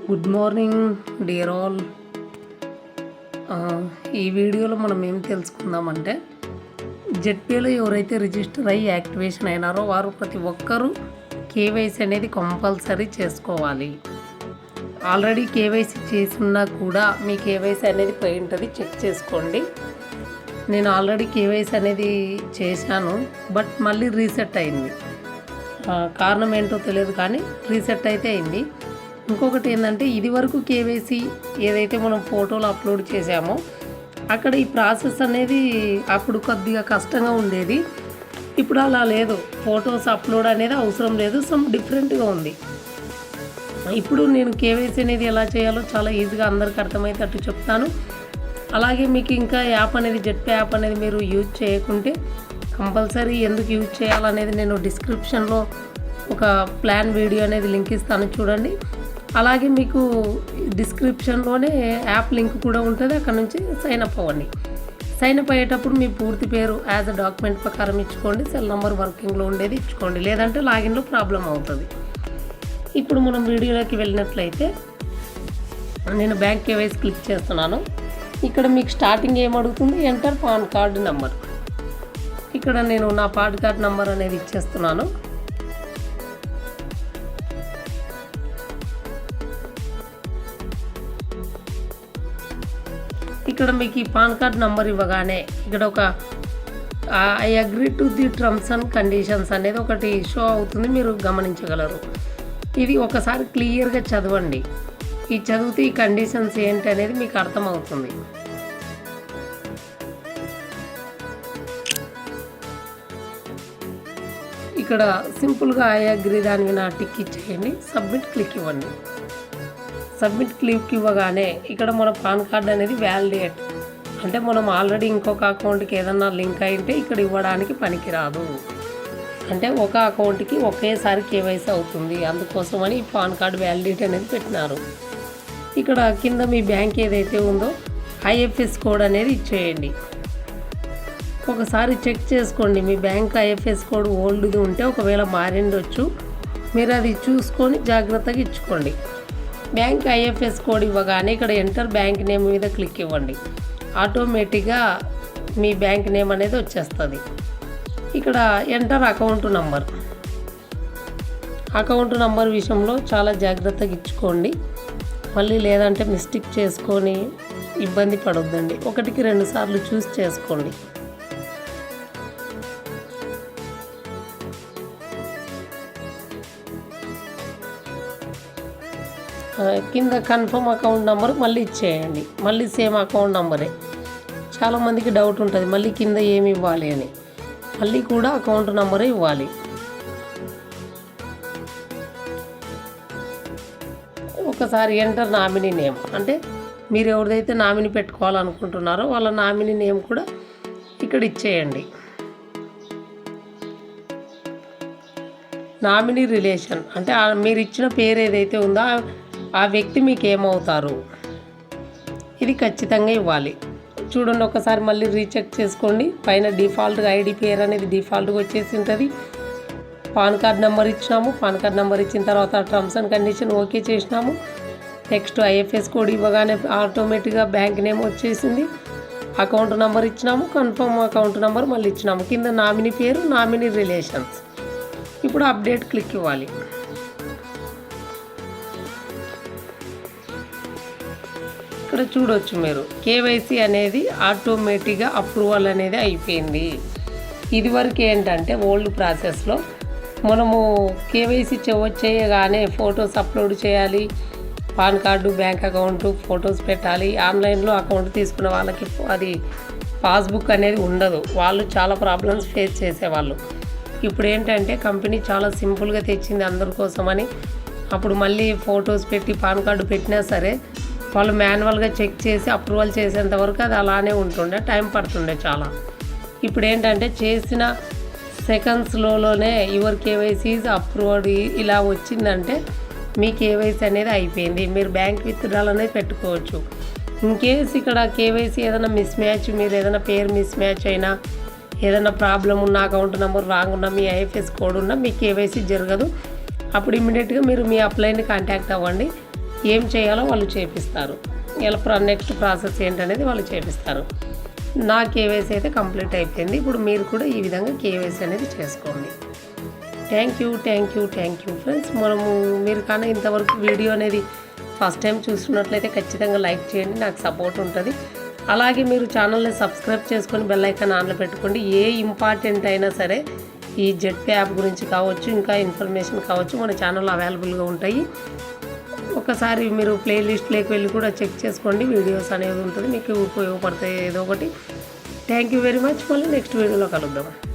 Good morning dear all. ఈ వీడియోలో మనం ఏం తెలుసుకుందామంటే, జెడ్పీలో ఎవరైతే రిజిస్టర్ అయ్యి యాక్టివేషన్ అయినారో వారు ప్రతి ఒక్కరూ కేవైసీ అనేది కంపల్సరీ చేసుకోవాలి. ఆల్రెడీ కేవైసీ చేసినా కూడా మీ కేవైసీ అనేది పోయి ఉంటుంది, చెక్ చేసుకోండి. నేను ఆల్రెడీ కేవైసీ అనేది చేశాను, బట్ మళ్ళీ రీసెట్ అయింది. కారణం ఏంటో తెలియదు, కానీ రీసెట్ అయితే అయింది. ఇంకొకటి ఏంటంటే, ఇది వరకు కేవైసీ ఏదైతే మనం ఫోటోలు అప్లోడ్ చేసామో అక్కడ ఈ ప్రాసెస్ అనేది అప్పుడు కొద్దిగా కష్టంగా ఉండేది. ఇప్పుడు అలా లేదు, ఫొటోస్ అప్లోడ్ అనేది అవసరం లేదు, సమ్ డిఫరెంట్గా ఉంది. ఇప్పుడు నేను కేవైసీ అనేది ఎలా చేయాలో చాలా ఈజీగా అందరికి అర్థమయ్యేటట్టు చెప్తాను. అలాగే మీకు ఇంకా యాప్ అనేది జెడ్పీ యాప్ అనేది మీరు యూజ్ చేయకుంటే కంపల్సరీ ఎందుకు యూజ్ చేయాలనేది నేను డిస్క్రిప్షన్లో ఒక ప్లాన్ వీడియో అనేది లింక్ ఇస్తాను, చూడండి. అలాగే మీకు డిస్క్రిప్షన్లోనే యాప్ లింక్ కూడా ఉంటుంది, అక్కడ నుంచి సైన్ అప్ అవ్వండి. సైన్ అప్ అయ్యేటప్పుడు మీ పూర్తి పేరు యాజ్ అ డాక్యుమెంట్ ప్రకారం ఇచ్చుకోండి, సెల్ నెంబర్ వర్కింగ్లో ఉండేది ఇచ్చుకోండి, లేదంటే లాగిన్లో ప్రాబ్లం అవుతుంది. ఇప్పుడు మనం వీడియోలోకి వెళ్ళినట్లయితే, నేను బ్యాంక్ కేవైసీ క్లిక్ చేస్తున్నాను. ఇక్కడ మీకు స్టార్టింగ్ ఏమడుగుతుంది, ఎంటర్ పాన్ కార్డు నెంబర్. ఇక్కడ నేను నా పాన్ కార్డ్ నెంబర్ అనేది ఇచ్చేస్తున్నాను. ఇక్కడ మీకు ఈ పాన్ కార్డ్ నెంబర్ ఇవ్వగానే ఇక్కడ ఒక I agree to the terms and conditions అనేది ఒకటి షో అవుతుంది, మీరు గమనించగలరు. ఇది ఒకసారి క్లియర్గా చదవండి. ఈ చదివితే ఈ కండిషన్స్ ఏంటి అనేది మీకు అర్థమవుతుంది. ఇక్కడ సింపుల్గా ఐ అగ్రీ దాని మీద టిక్ ఇచ్చేయండి, సబ్మిట్ క్లిక్ ఇవ్వండి. సబ్మిట్ క్లిక్ ఇవ్వగానే ఇక్కడ మన పాన్ కార్డ్ అనేది వ్యాలిడేట్, అంటే మనం ఆల్రెడీ ఇంకొక అకౌంట్కి ఏదన్నా లింక్ అయింటే ఇక్కడ ఇవ్వడానికి పనికిరాదు. అంటే ఒక అకౌంట్కి ఒకేసారి కేవైసీ అవుతుంది, అందుకోసమని ఈ పాన్ కార్డ్ వ్యాలిడిటీ అనేది పెట్టినారు. ఇక్కడ కింద మీ బ్యాంక్ ఏదైతే ఉందో ఐఎఫ్ఎస్ కోడ్ అనేది ఇచ్చేయండి. ఒకసారి చెక్ చేసుకోండి, మీ బ్యాంక్ ఐఎఫ్ఎస్ కోడ్ ఓల్డ్ది ఉంటే ఒకవేళ మారిండొచ్చు, మీరు అది చూసుకొని జాగ్రత్తగా ఇచ్చుకోండి. బ్యాంక్ ఐఎఫ్ఎస్ కోడ్ ఇవ్వగానే ఇక్కడ ఎంటర్ బ్యాంక్ నేమ్ మీద క్లిక్ ఇవ్వండి. ఆటోమేటిక్గా మీ బ్యాంక్ నేమ్ అనేది వచ్చేస్తుంది. ఇక్కడ enter account number. Account number విషయంలో చాలా జాగ్రత్తగా ఇచ్చుకోండి, మళ్ళీ లేదంటే మిస్టేక్ చేసుకొని ఇబ్బంది పడొద్దండి. 1కి 2 సార్లు చూస్ చేసుకోండి. కింద కన్ఫర్మ్ అకౌంట్ నెంబర్ మళ్ళీ ఇచ్చేయండి, మళ్ళీ సేమ్ అకౌంట్ నెంబరే. చాలామందికి డౌట్ ఉంటుంది మళ్ళీ కింద ఏమి ఇవ్వాలి అని, మళ్ళీ కూడా అకౌంట్ నెంబరే ఇవ్వాలి. ఒకసారి ఎంటర్ నామినీ నేమ్, అంటే మీరు ఎవరిదైతే నామినీ పెట్టుకోవాలనుకుంటున్నారో వాళ్ళ నామినీ నేమ్ కూడా ఇక్కడ ఇచ్చేయండి. నామినీ రిలేషన్, అంటే మీరు ఇచ్చిన పేరు ఏదైతే ఉందో ఆ వ్యక్తి మీకు ఏమవుతారు, ఇది ఖచ్చితంగా ఇవ్వాలి. చూడండి, ఒకసారి మళ్ళీ రీచెక్ చేసుకోండి. పైన డిఫాల్ట్గా ఐడి పేరు అనేది డిఫాల్ట్గా వచ్చేసి ఉంటుంది. పాన్ కార్డ్ నెంబర్ ఇచ్చినాము, పాన్ కార్డ్ నెంబర్ ఇచ్చిన తర్వాత టర్మ్స్ అండ్ కండిషన్ ఓకే చేసినాము. నెక్స్ట్ ఐఎఫ్ఎస్ కోడ్ ఇవ్వగానే ఆటోమేటిక్గా బ్యాంక్ నేమ్ వచ్చేసింది. అకౌంట్ నెంబర్ ఇచ్చినాము, కన్ఫర్మ్ అకౌంట్ నెంబర్ మళ్ళీ ఇచ్చినాము. కింద నామినీ పేరు, నామినీ రిలేషన్స్. ఇప్పుడు అప్డేట్ క్లిక్ ఇవ్వాలి. ఇక్కడ చూడొచ్చు మీరు కేవైసీ అనేది ఆటోమేటిక్గా అప్రూవల్ అనేది అయిపోయింది. ఇదివరకు ఏంటంటే ఓల్డ్ ప్రాసెస్లో మనము కేవైసీ చేయగానే ఫొటోస్ అప్లోడ్ చేయాలి, pan card, bank account photos పెట్టాలి. ఆన్లైన్లో అకౌంట్ తీసుకున్న వాళ్ళకి అది పాస్బుక్ అనేది ఉండదు, వాళ్ళు చాలా ప్రాబ్లమ్స్ ఫేస్ చేసేవాళ్ళు. ఇప్పుడు ఏంటంటే కంపెనీ చాలా సింపుల్గా తెచ్చింది అందరి కోసమని. అప్పుడు మళ్ళీ ఫొటోస్ పెట్టి పాన్ కార్డు పెట్టినా సరే వాళ్ళు మాన్యువల్గా చెక్ చేసి అప్రూవల్ చేసేంత వరకు అది అలానే ఉంటుండే, టైం పడుతుండే చాలా. ఇప్పుడు ఏంటంటే చేసిన సెకండ్స్లోనే యువర్ కేవైసీ ఈజ్ అప్రూవ్డ్ ఇలా వచ్చిందంటే మీ కేవైసీ అనేది అయిపోయింది, మీరు బ్యాంక్ విత్డ్రాల్ అనేది పెట్టుకోవచ్చు. ఇన్కేస్ ఇక్కడ కేవైసీ ఏదైనా మిస్ మ్యాచ్, మీరు ఏదైనా పేరు మిస్ మ్యాచ్ అయినా, ఏదైనా ప్రాబ్లం ఉన్న, అకౌంట్ నెంబర్ రాంగ్ ఉన్న, మీ ఐఎఫ్ఎస్ కోడ్ ఉన్న మీ కేవైసీ జరగదు. అప్పుడు ఇమ్మీడియట్గా మీరు మీ అప్లైని కాంటాక్ట్ అవ్వండి. ఏం చేయాలో వాళ్ళు చేపిస్తారు. ఇలా నెక్స్ట్ ప్రాసెస్ ఏంటనేది వాళ్ళు చేపిస్తారు. నా కేవైసీ అయితే కంప్లీట్ అయిపోయింది. ఇప్పుడు మీరు కూడా ఈ విధంగా కేవైసీ అనేది చేసుకోండి. Thank you friends. మీరు కానీ ఇంతవరకు వీడియో అనేది ఫస్ట్ టైం చూస్తున్నట్లయితే ఖచ్చితంగా లైక్ చేయండి, నాకు సపోర్ట్ ఉంటుంది. అలాగే మీరు ఛానల్ని సబ్స్క్రైబ్ చేసుకొని బెల్ ఐకాన్ ఆన్లో పెట్టుకోండి. ఏ ఇంపార్టెంట్ అయినా సరే ఈ జెట్పే యాప్ గురించి కావచ్చు, ఇంకా ఇన్ఫర్మేషన్ కావచ్చు, మన ఛానల్లో అవైలబుల్గా ఉంటాయి. ఒకసారి మీరు ప్లేలిస్ట్లోకి వెళ్ళి కూడా చెక్ చేసుకోండి. వీడియోస్ అనేది ఉంటుంది, మీకు ఉపయోగపడతాయి ఏదో ఒకటి. Thank you very much. మళ్ళీ నెక్స్ట్ వీడియోలో కలుద్దాం.